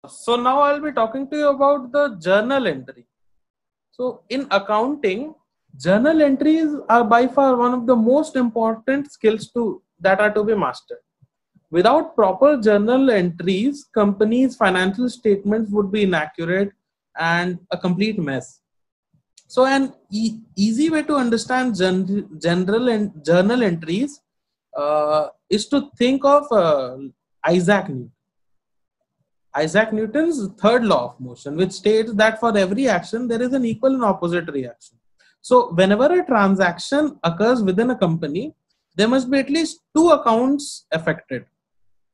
So now I'll be talking to you about the journal entry. So in accounting, journal entries are by far one of the most important skills that are to be mastered. Without proper journal entries, companies' financial statements would be inaccurate and a complete mess. So an easy way to understand general and journal entries is to think of Isaac Newton. Isaac Newton's third law of motion, which states that for every action, there is an equal and opposite reaction. So whenever a transaction occurs within a company, there must be at least two accounts affected.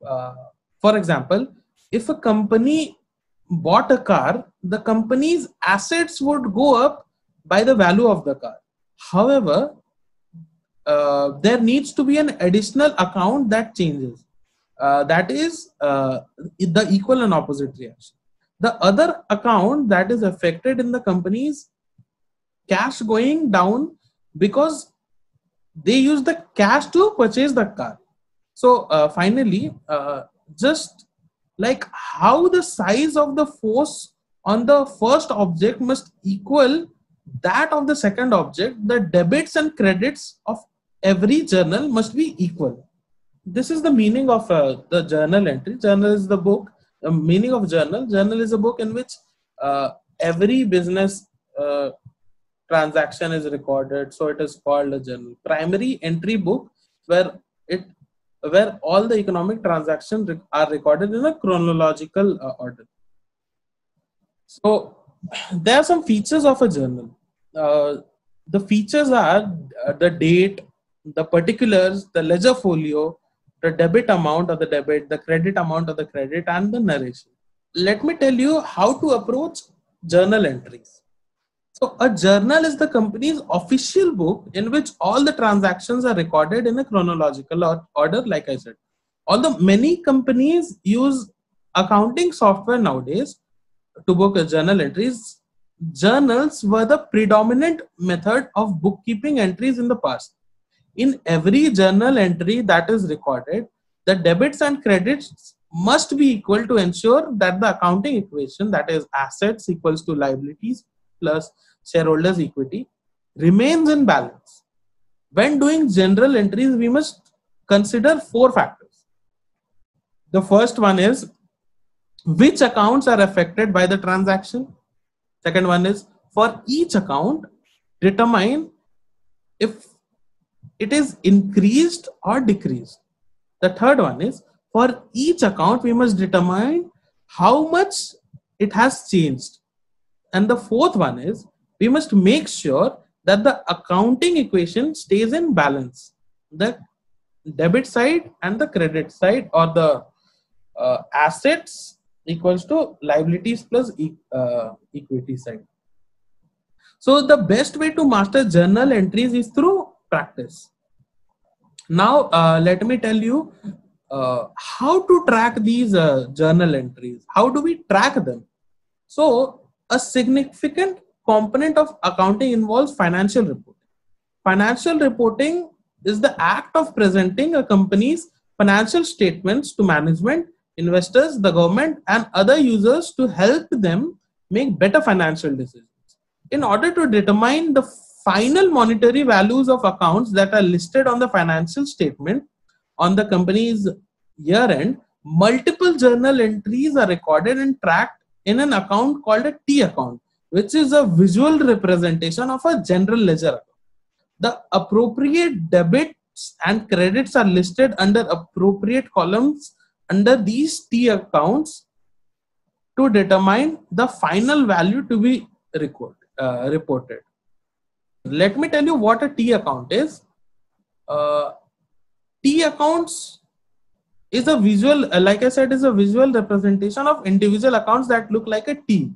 Uh, for example, if a company bought a car, the company's assets would go up by the value of the car. However, there needs to be an additional account that changes. That is the equal and opposite reaction. The other account that is affected in the company's cash going down because they use the cash to purchase the car. So finally, just like how the size of the force on the first object must equal that of the second object, the debits and credits of every journal must be equal. This is the meaning of the journal entry. Journal is the book. The meaning of journal. Journal is a book in which every business transaction is recorded. So it is called a journal. Primary entry book where all the economic transactions are recorded in a chronological order. So there are some features of a journal. The features are the date, the particulars, the ledger folio, the debit amount of the debit, the credit amount of the credit, and the narration. Let me tell you how to approach journal entries. So a journal is the company's official book in which all the transactions are recorded in a chronological order, like I said. Although many companies use accounting software nowadays to book journal entries, journals were the predominant method of bookkeeping entries in the past. In every journal entry that is recorded, the debits and credits must be equal to ensure that the accounting equation, that is assets equals to liabilities plus shareholders equity, remains in balance. When doing general entries, we must consider four factors. The first one is which accounts are affected by the transaction. Second one is for each account, determine if it is increased or decreased. The third one is for each account, we must determine how much it has changed. And the fourth one is we must make sure that the accounting equation stays in balance. The debit side and the credit side, or the assets equals to liabilities plus equity side. So the best way to master journal entries is through practice. Now let me tell you how to track these journal entries. How do we track them? So a significant component of accounting involves financial reporting. Financial reporting is the act of presenting a company's financial statements to management, investors, the government, and other users to help them make better financial decisions. In order to determine the final monetary values of accounts that are listed on the financial statement on the company's year end, multiple journal entries are recorded and tracked in an account called a T account, which is a visual representation of a general ledger account. The appropriate debits and credits are listed under appropriate columns under these T accounts to determine the final value to be reported. Let me tell you what a T account is. T accounts is a visual, like I said, is a visual representation of individual accounts that look like a T,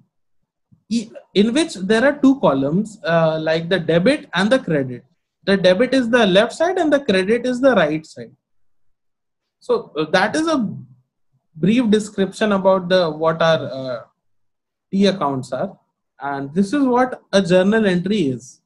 in which there are two columns, like the debit and the credit. The debit is the left side and the credit is the right side. So that is a brief description about what our T accounts are, and this is what a journal entry is.